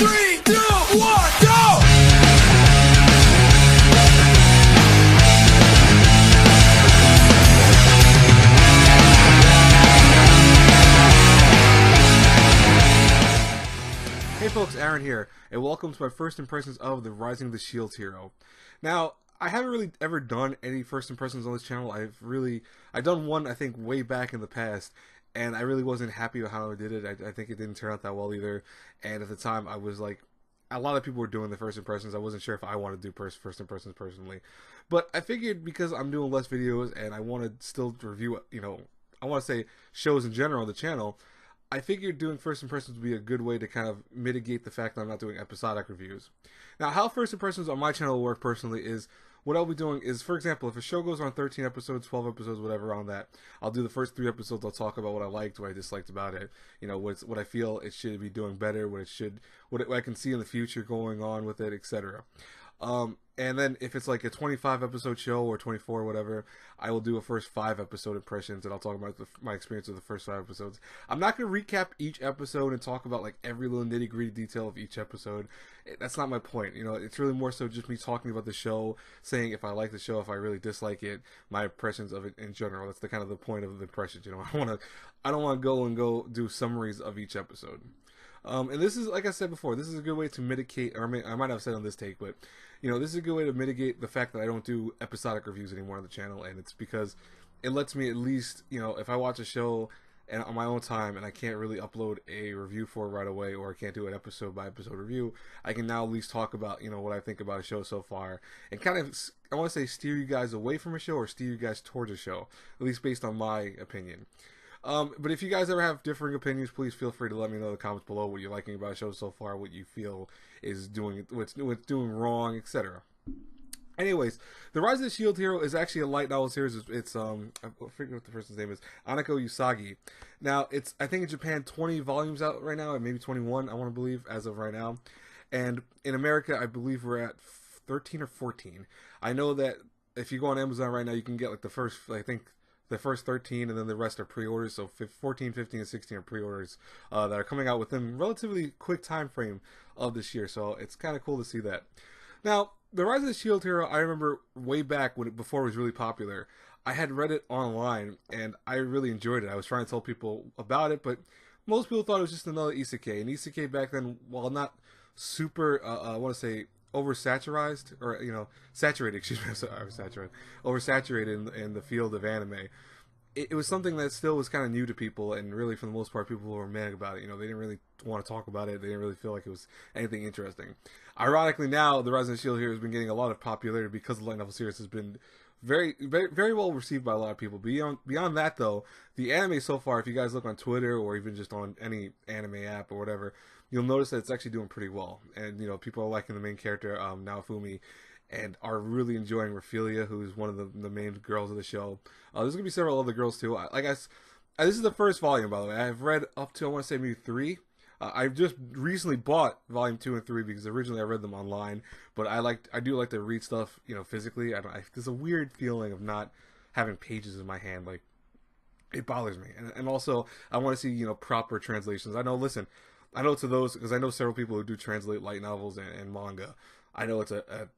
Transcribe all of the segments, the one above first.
3, 2, 1, go! Hey folks, Aaron here, and welcome to my first impressions of the Rising of the Shield hero. Now, I haven't really ever done any first impressions on this channel. I've done one, I think, way back in the past, and I really wasn't happy with how I did it. I think it didn't turn out that well either, and at the time I was like, a lot of people were doing the first impressions. I wasn't sure if I wanted to do first impressions personally, but I figured because I'm doing less videos and I want to still review, I want to say shows in general on the channel, I figured doing first impressions would be a good way to kind of mitigate the fact that I'm not doing episodic reviews. Now, how first impressions on my channel will work personally is, what I'll be doing is, for example, if a show goes on 13 episodes, 12 episodes, whatever on that, I'll do the first 3 episodes. I'll talk about what I liked, what I disliked about it, what I feel it should be doing better, what I can see in the future going on with it, etc. And then if it's like a 25 episode show or 24 or whatever, I will do a first 5 episode impressions, and I'll talk about my experience with the first 5 episodes. I'm not going to recap each episode and talk about like every little nitty gritty detail of each episode. That's not my point. It's really more so just me talking about the show, saying if I like the show, if I really dislike it, my impressions of it in general. That's the kind of the point of the impressions. I don't want to go do summaries of each episode. And this is, like I said before, this is a good way to mitigate, or I might have said on this take, but, this is a good way to mitigate the fact that I don't do episodic reviews anymore on the channel, and it's because it lets me at least, if I watch a show and on my own time and I can't really upload a review for it right away, or I can't do an episode by episode review, I can now at least talk about, what I think about a show so far, and kind of, I want to say, steer you guys away from a show or steer you guys towards a show, at least based on my opinion. But if you guys ever have differing opinions, please feel free to let me know in the comments below what you're liking about the show so far, what you feel is doing, what's doing wrong, etc. Anyways, the Rise of the Shield hero is actually a light novel series. It's I forget what the person's name is, Anako Usagi. Now, it's, I think in Japan, 20 volumes out right now, and maybe 21, I want to believe, as of right now. And in America, I believe we're at 13 or 14. I know that if you go on Amazon right now, you can get like the first 13, and then the rest are pre-orders. So 14, 15, and 16 are pre-orders that are coming out within relatively quick time frame of this year. So it's kind of cool to see that. Now, the Rise of the Shield hero, I remember way back before it was really popular. I had read it online, and I really enjoyed it. I was trying to tell people about it, but most people thought it was just another isekai. And isekai back then, while not super, I want to say, oversaturated, or saturated, excuse me, oversaturated in the field of anime, it was something that still was kind of new to people, and really for the most part people were mad about it. They didn't really want to talk about it. They didn't really feel like it was anything interesting. Ironically, now the Rise of the Shield here has been getting a lot of popularity because the light novel series has been very, very, very well received by a lot of people. Beyond that, though, the anime so far, if you guys look on Twitter or even just on any anime app or whatever, you'll notice that it's actually doing pretty well. And, people are liking the main character, Naofumi, and are really enjoying Raphaelia, who's one of the main girls of the show. There's going to be several other girls, too. this is the first volume, by the way. I've read up to, I want to say, maybe 3. I just recently bought volume 2 and 3 because originally I read them online, but I do like to read stuff, physically. There's a weird feeling of not having pages in my hand. Like, it bothers me. And also, I want to see, proper translations. I know to those, because I know several people who do translate light novels and manga. I know it's a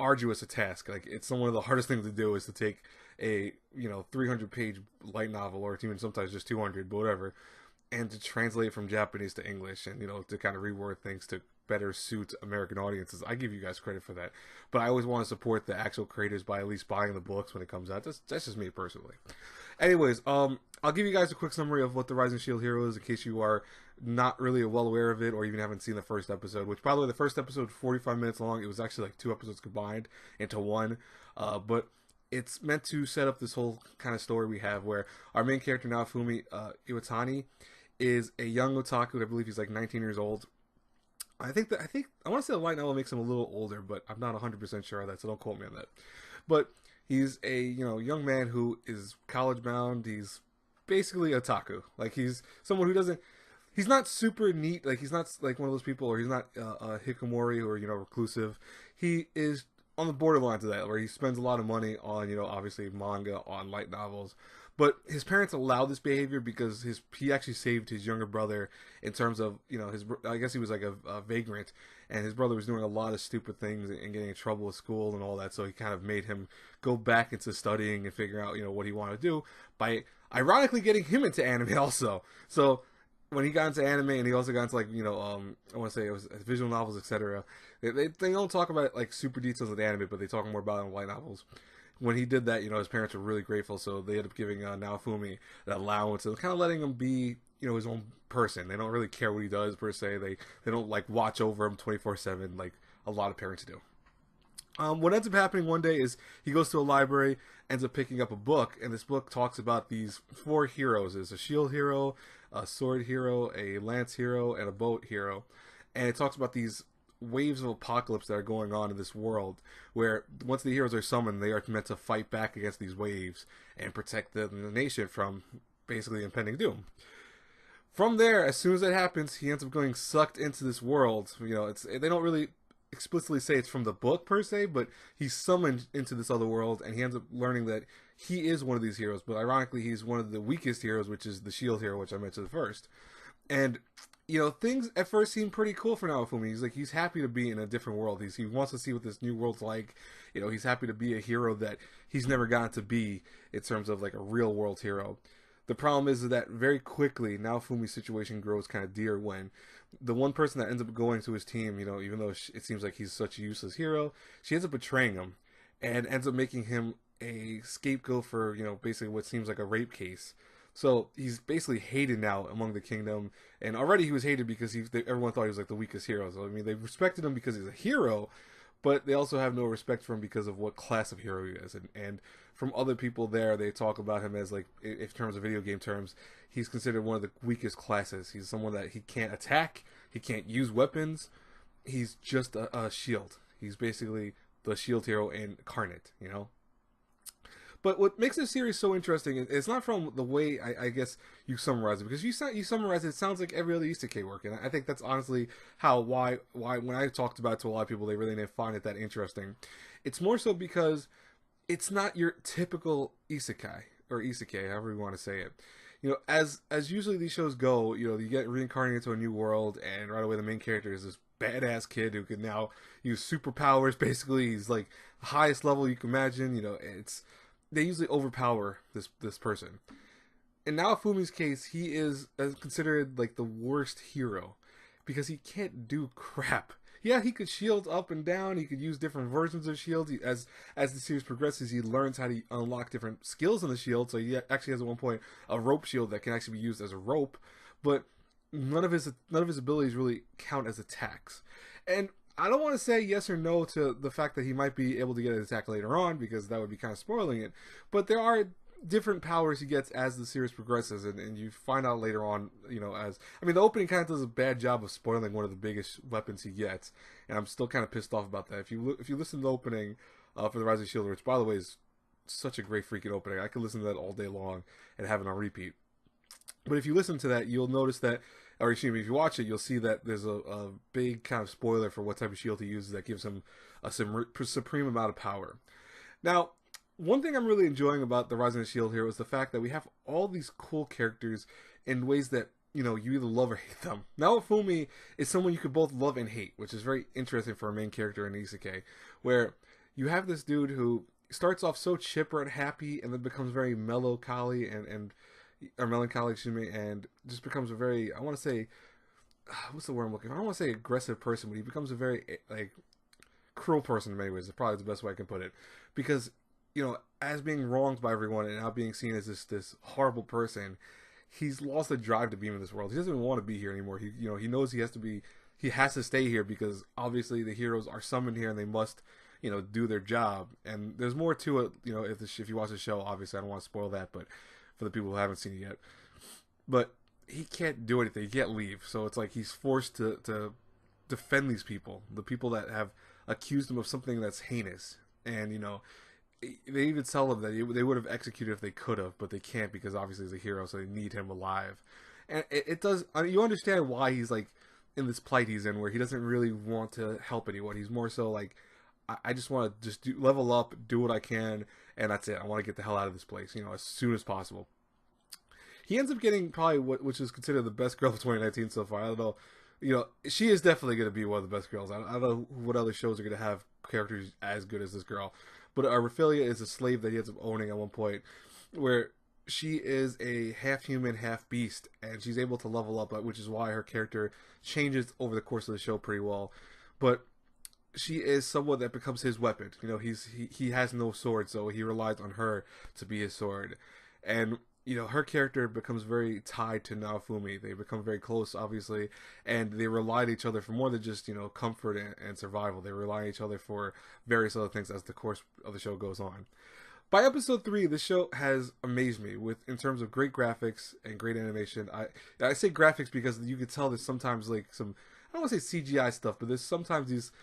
arduous task. Like, it's one of the hardest things to do is to take a 300-page light novel, or even sometimes just 200, but whatever, and to translate from Japanese to English, and to kind of reword things to better suit American audiences. I give you guys credit for that, but I always want to support the actual creators by at least buying the books when it comes out. That's just me personally. Anyways, I'll give you guys a quick summary of what the Rising Shield hero is, in case you are not really well aware of it, or even haven't seen the first episode, which, by the way, the first episode was 45 minutes long. It was actually like 2 episodes combined into one, but it's meant to set up this whole kind of story we have, where our main character, Naofumi Iwatani, is a young otaku. I believe he's like 19 years old. I want to say the light novel makes him a little older, but I'm not 100% sure of that, so don't quote me on that. But he's a young man who is college bound. He's basically otaku. Like, he's someone who he's not super neat. Like, he's not like one of those people, or he's not hikikomori or reclusive. He is on the borderline to that, where he spends a lot of money on obviously manga, on light novels, But his parents allowed this behavior because he actually saved his younger brother in terms of, I guess he was like a vagrant, and his brother was doing a lot of stupid things and getting in trouble with school and all that, so he kind of made him go back into studying and figure out, what he wanted to do by ironically getting him into anime also. So when he got into anime, and he also got into, like, I want to say it was visual novels, etc. They don't talk about like super details of the anime, but they talk more about it in light novels. When he did that, his parents were really grateful, so they ended up giving Naofumi that allowance and kind of letting him be, his own person. They don't really care what he does per se. They don't like watch over him 24/7 like a lot of parents do. What ends up happening one day is he goes to a library, ends up picking up a book, and this book talks about these 4 heroes. There's a shield hero, a sword hero, a lance hero, and a boat hero. And it talks about these waves of apocalypse that are going on in this world, where once the heroes are summoned, they are meant to fight back against these waves and protect the nation from basically impending doom. From there, as soon as that happens, he ends up getting sucked into this world. They don't really explicitly say it's from the book per se, but he's summoned into this other world, and he ends up learning that he is one of these heroes, but ironically he's one of the weakest heroes, which is the shield hero, which I mentioned first. And things at first seem pretty cool for Naofumi. He's happy to be in a different world. He wants to see what this new world's like. He's happy to be a hero that he's never gotten to be in terms of like a real world hero. The problem is that very quickly Naofumi's situation grows kind of dire when the one person that ends up going to his team, even though it seems like he's such a useless hero, she ends up betraying him and ends up making him a scapegoat for, basically what seems like a rape case. So he's basically hated now among the kingdom, and already he was hated because everyone thought he was like the weakest hero. So I mean, they respected him because he's a hero, but they also have no respect for him because of what class of hero he is. And from other people there, they talk about him as, like, in terms of video game terms, he's considered one of the weakest classes. He's someone that he can't attack, he can't use weapons, he's just a shield. He's basically the shield hero incarnate, But what makes this series so interesting is it's not from the way I guess you summarize it, because you summarize it, it sounds like every other isekai work, and I think that's honestly why when I talked about it to a lot of people, they really didn't find it that interesting. It's more so because it's not your typical isekai or isekai, however you want to say it. As usually these shows go, you get reincarnated into a new world, and right away the main character is this badass kid who can now use superpowers. Basically, he's like the highest level you can imagine. They usually overpower this person. In Naofumi's case, he is considered like the worst hero because he can't do crap. Yeah, he could shield up and down. He could use different versions of shields. As the series progresses, he learns how to unlock different skills on the shield. So he actually has at one point a rope shield that can actually be used as a rope. But none of his abilities really count as attacks. And I don't want to say yes or no to the fact that he might be able to get an attack later on, because that would be kind of spoiling it. But there are different powers he gets as the series progresses, and you find out later on, the opening kind of does a bad job of spoiling one of the biggest weapons he gets, and I'm still kind of pissed off about that. If you listen to the opening for the Rise of the Shield, which by the way is such a great freaking opening, I could listen to that all day long and have it on repeat. But if you listen to that, you'll notice that, or excuse me, if you watch it, you'll see that there's a big kind of spoiler for what type of shield he uses that gives him a supreme amount of power. Now, one thing I'm really enjoying about the Rising of the Shield here is the fact that we have all these cool characters in ways that, you either love or hate them. Naofumi is someone you could both love and hate, which is very interesting for a main character in isekai, where you have this dude who starts off so chipper and happy and then becomes very melancholy and just becomes a very, I want to say, what's the word I'm looking for? I don't want to say aggressive person, but he becomes a very, like, cruel person in many ways. It's probably the best way I can put it. Because, as being wronged by everyone and now being seen as this horrible person, he's lost the drive to be in this world. He doesn't even want to be here anymore. He knows he has to stay here because obviously the heroes are summoned here and they must, do their job. And there's more to it, if you watch the show, obviously I don't want to spoil that, but for the people who haven't seen it yet. But he can't do anything. He can't leave. So it's like he's forced to defend these people, the people that have accused him of something that's heinous. And, they even tell him that they would have executed if they could have, but they can't because obviously he's a hero, so they need him alive. And it does, you understand why he's like in this plight he's in, where he doesn't really want to help anyone. He's more so like, I just want to level up, do what I can, and that's it. I want to get the hell out of this place, as soon as possible. he ends up getting probably which is considered the best girl of 2019 so far. I don't know, she is definitely going to be one of the best girls. I don't know what other shows are going to have characters as good as this girl, but Raphaelia is a slave that he ends up owning at one point, where she is a half human, half beast, and she's able to level up, which is why her character changes over the course of the show pretty well. But she is someone that becomes his weapon. He has no sword, so he relies on her to be his sword. And her character becomes very tied to Naofumi. They become very close, obviously, and they rely on each other for more than just comfort and survival. They rely on each other for various other things as the course of the show goes on. By episode 3, the show has amazed me in terms of great graphics and great animation. I say graphics because you can tell there's sometimes like some, I don't want to say CGI stuff, but there's sometimes these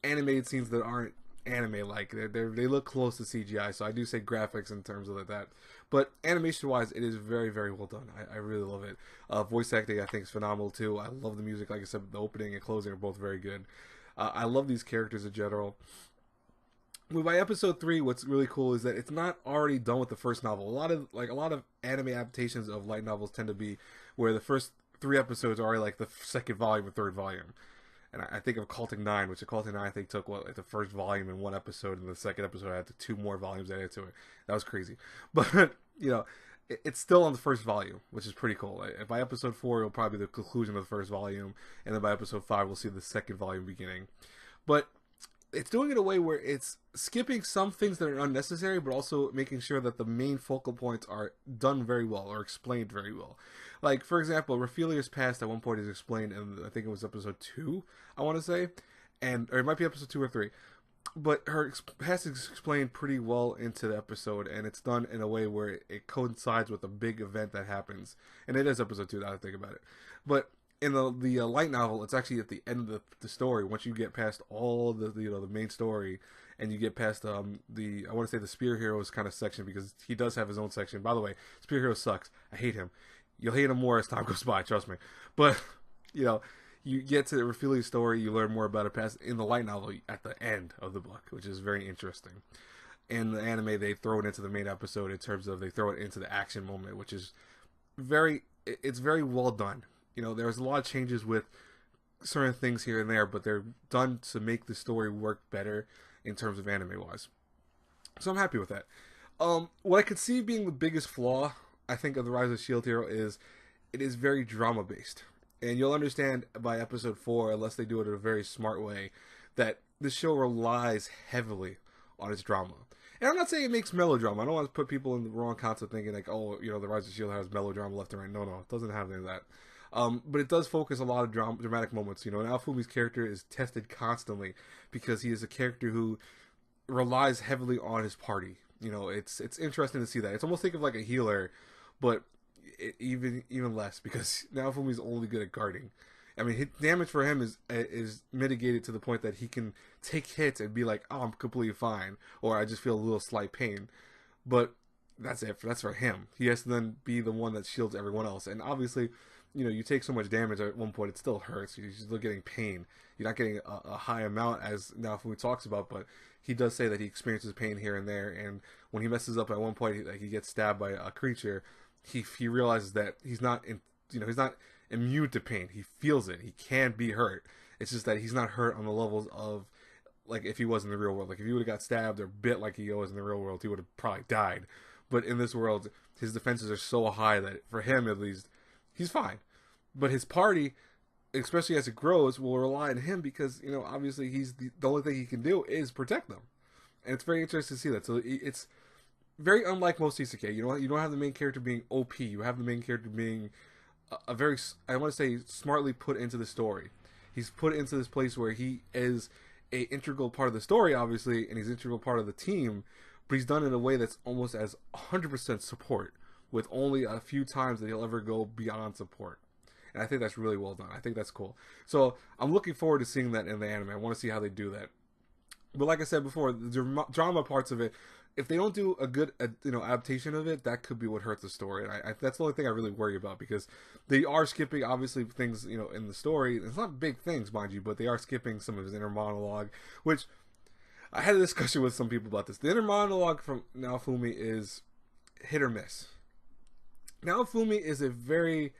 animated scenes that aren't anime like. They look close to CGI, so I do say graphics in terms of that. But animation wise, it is very, very well done. I really love it. Voice acting I think is phenomenal too. I love the music. Like I said, the opening and closing are both very good. I love these characters in general. But by episode 3, what's really cool is that it's not already done with the first novel. A lot of anime adaptations of light novels tend to be where the first 3 episodes are already like the second volume or third volume. And I think of Cultic 9, which Cultic 9 I think took the first volume in one episode, and the second episode had 2 more volumes added to it. That was crazy. But it's still on the first volume, which is pretty cool. By episode 4, it'll probably be the conclusion of the first volume, and then by episode 5, we'll see the second volume beginning. But it's doing it in a way where it's skipping some things that are unnecessary, but also making sure that the main focal points are done very well or explained very well. Like, for example, Raphelia's past at one point is explained in, I think it was episode 2, I want to say, or it might be episode 2 or 3. But her past is explained pretty well into the episode, and it's done in a way where it coincides with a big event that happens. And it is episode 2, now that I think about it. But in the light novel, it's actually at the end of the story. Once you get past all the main story, and you get past I want to say the Spear Heroes kind of section, because he does have his own section. By the way, Spear Hero sucks. I hate him. You'll hate him more as time goes by. Trust me. But you get to Raphelia's story, you learn more about her past in the light novel at the end of the book, which is very interesting. In the anime, they throw it into the main episode in terms of they throw it into the action moment, which is it's very well done. There's a lot of changes with certain things here and there, but they're done to make the story work better in terms of anime-wise. So I'm happy with that. What I could see being the biggest flaw, I think, of The Rise of the Shield Hero is it is very drama-based. And you'll understand by episode 4, unless they do it in a very smart way, that the show relies heavily on its drama. And I'm not saying it makes melodrama. I don't want to put people in the wrong concept thinking like, The Rise of the Shield has melodrama left and right. No, it doesn't have any of that. But it does focus a lot of dramatic moments. Naofumi's character is tested constantly because he is a character who relies heavily on his party. It's interesting to see that. It's almost think of like a healer, but even less, because Naofumi's only good at guarding. I mean, damage for him is mitigated to the point that he can take hits and be like, oh, I'm completely fine, or I just feel a little slight pain. But that's it. That's for him. He has to then be the one that shields everyone else. And obviously, you take so much damage at one point, it still hurts. You're still getting pain. You're not getting a high amount, as Naofumi talks about, but he does say that he experiences pain here and there. And when he messes up at one point, he gets stabbed by a creature, he realizes that he's not he's not immune to pain. He feels it. He can be hurt. It's just that he's not hurt on the levels of like if he was in the real world. Like if he would have got stabbed or bit like he was in the real world, he would have probably died. But in this world, his defenses are so high that for him at least, he's fine. But his party, especially as it grows, will rely on him because, obviously he's the only thing he can do is protect them. And it's very interesting to see that. So it's very unlike most isekai. You don't have the main character being OP. You have the main character being a very, I want to say, smartly put into the story. He's put into this place where he is a integral part of the story, obviously, and he's an integral part of the team, but he's done it in a way that's almost as 100% support, with only a few times that he'll ever go beyond support. And I think that's really well done. I think that's cool. So I'm looking forward to seeing that in the anime. I want to see how they do that. But like I said before, the drama parts of it, if they don't do a good adaptation of it, that could be what hurts the story. And that's the only thing I really worry about, because they are skipping obviously things in the story. It's not big things, mind you, but they are skipping some of his inner monologue, which I had a discussion with some people about this. The inner monologue from Naofumi is hit or miss. Naofumi is a very,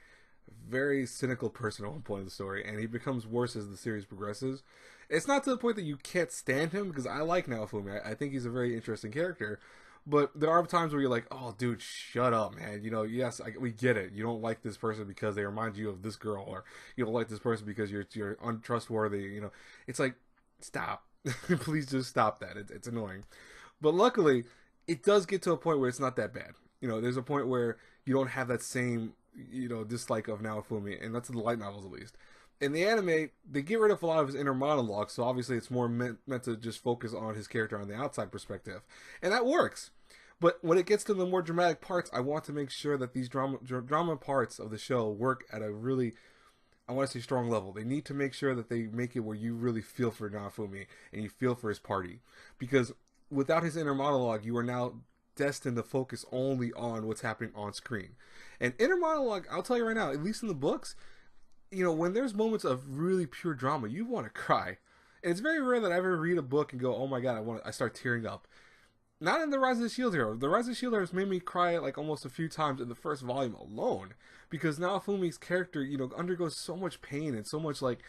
very cynical person at one point in the story, and he becomes worse as the series progresses. It's not to the point that you can't stand him, because I like Naofumi. I think he's a very interesting character, but there are times where you're like, oh, dude, shut up, man. You know, yes, we get it. You don't like this person because they remind you of this girl, or you don't like this person because you're untrustworthy. You know, it's like, stop. Please just stop that. It's annoying. But luckily, it does get to a point where it's not that bad. You know, there's a point where you don't have that same, you know, dislike of Naofumi, and that's in the light novels at least. In the anime, they get rid of a lot of his inner monologue, so obviously it's more meant to just focus on his character on the outside perspective. And that works. But when it gets to the more dramatic parts, I want to make sure that these drama parts of the show work at a really, I want to say, strong level. They need to make sure that they make it where you really feel for Naofumi and you feel for his party. Because without his inner monologue, you are now destined to focus only on what's happening on screen. And inner monologue, I'll tell you right now, at least in the books, you know, when there's moments of really pure drama, you want to cry. And it's very rare that I ever read a book and go, oh my god, I start tearing up. Not in The Rise of the Shield Hero. The Rise of the Shield Hero has made me cry like almost a few times in the first volume alone. Because Naofumi's character, you know, undergoes so much pain and so much, like,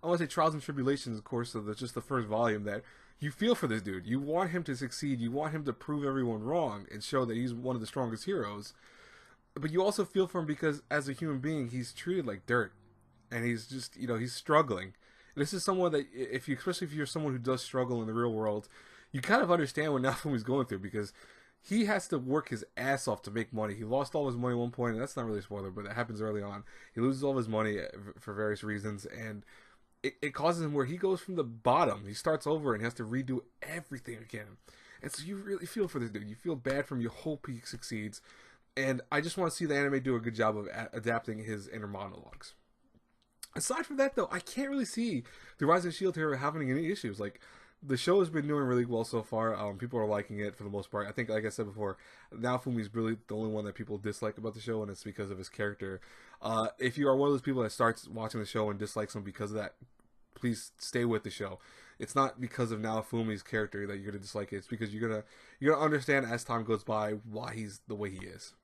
I want to say trials and tribulations, of course, of just the first volume, that you feel for this dude. You want him to succeed. You want him to prove everyone wrong and show that he's one of the strongest heroes. But you also feel for him because as a human being, he's treated like dirt. And he's just, you know, he's struggling. This is someone that, especially if you're someone who does struggle in the real world, you kind of understand what Naofumi's going through, because he has to work his ass off to make money. He lost all his money at one point, and that's not really a spoiler, but it happens early on. He loses all of his money for various reasons, and it causes him where he goes from the bottom. He starts over and has to redo everything again. And so you really feel for this dude. You feel bad for him. You hope he succeeds. And I just want to see the anime do a good job of adapting his inner monologues. Aside from that, though, I can't really see the Rise of the Shield Hero having any issues. Like, the show has been doing really well so far. People are liking it for the most part. I think, like I said before, Naofumi's really the only one that people dislike about the show, and it's because of his character. If you are one of those people that starts watching the show and dislikes him because of that, please stay with the show. It's not because of Naofumi's character that you're gonna dislike it. It's because you're gonna understand as time goes by why he's the way he is.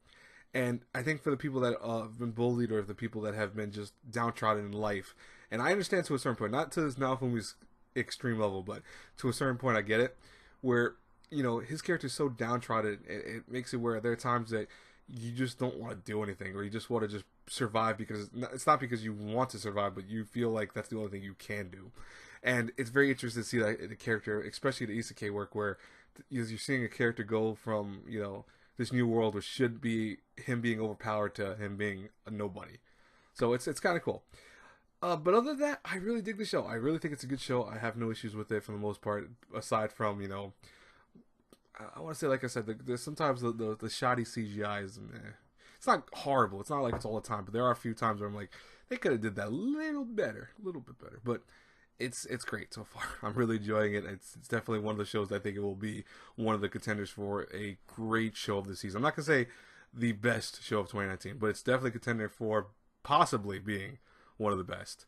And I think for the people that have been bullied, or the people that have been just downtrodden in life, and I understand to a certain point, not to this Naofumi's extreme level, but to a certain point I get it, where, you know, his character is so downtrodden, it makes it where there are times that you just don't want to do anything, or you just want to just survive, because it's not because you want to survive, but you feel like that's the only thing you can do. And it's very interesting to see that the character, especially the isekai work, where you're seeing a character go from, you know, this new world, which should be him being overpowered, to him being a nobody. So it's kind of cool. But other than that, I really dig the show. I really think it's a good show. I have no issues with it for the most part, aside from, you know, I want to say, like I said, there's sometimes the shoddy CGI is, it's not horrible. It's not like it's all the time, but there are a few times where I'm like, they could have did that a little bit better. But it's great so far. I'm really enjoying it. It's definitely one of the shows that I think it will be one of the contenders for a great show of the season. I'm not going to say the best show of 2019, but it's definitely a contender for possibly being one of the best.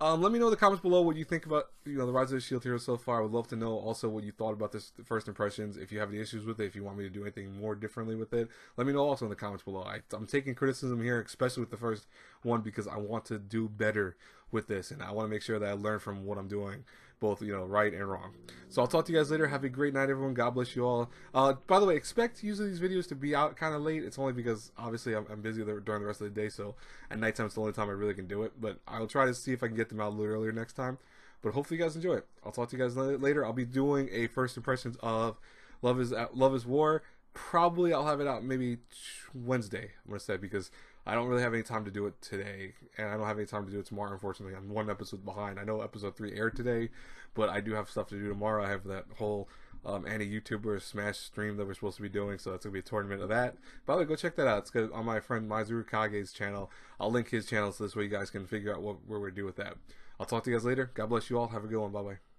Let me know in the comments below what you think about, you know, the Rise of the Shield Hero so far. I would love to know also what you thought about this first impressions. If you have any issues with it, if you want me to do anything more differently with it, let me know also in the comments below. I'm taking criticism here, especially with the first one, because I want to do better with this, and I want to make sure that I learn from what I'm doing, both, you know, right and wrong. So I'll talk to you guys later. Have a great night, everyone. God bless you all. By the way, expect usually these videos to be out kind of late. It's only because obviously I'm busy during the rest of the day, so at nighttime it's the only time I really can do it. But I'll try to see if I can get them out a little earlier next time. But hopefully you guys enjoy it. I'll talk to you guys later. I'll be doing a first impressions of Love is War. Probably I'll have it out maybe Wednesday, I'm gonna say, because I don't really have any time to do it today, and I don't have any time to do it tomorrow, unfortunately. I'm one episode behind. I know episode 3 aired today, but I do have stuff to do tomorrow. I have that whole anti-YouTuber Smash stream that we're supposed to be doing, so that's going to be a tournament of that. By the way, go check that out. It's good on my friend Maizuru Kage's channel. I'll link his channel so this way you guys can figure out what we're going to do with that. I'll talk to you guys later. God bless you all. Have a good one. Bye-bye.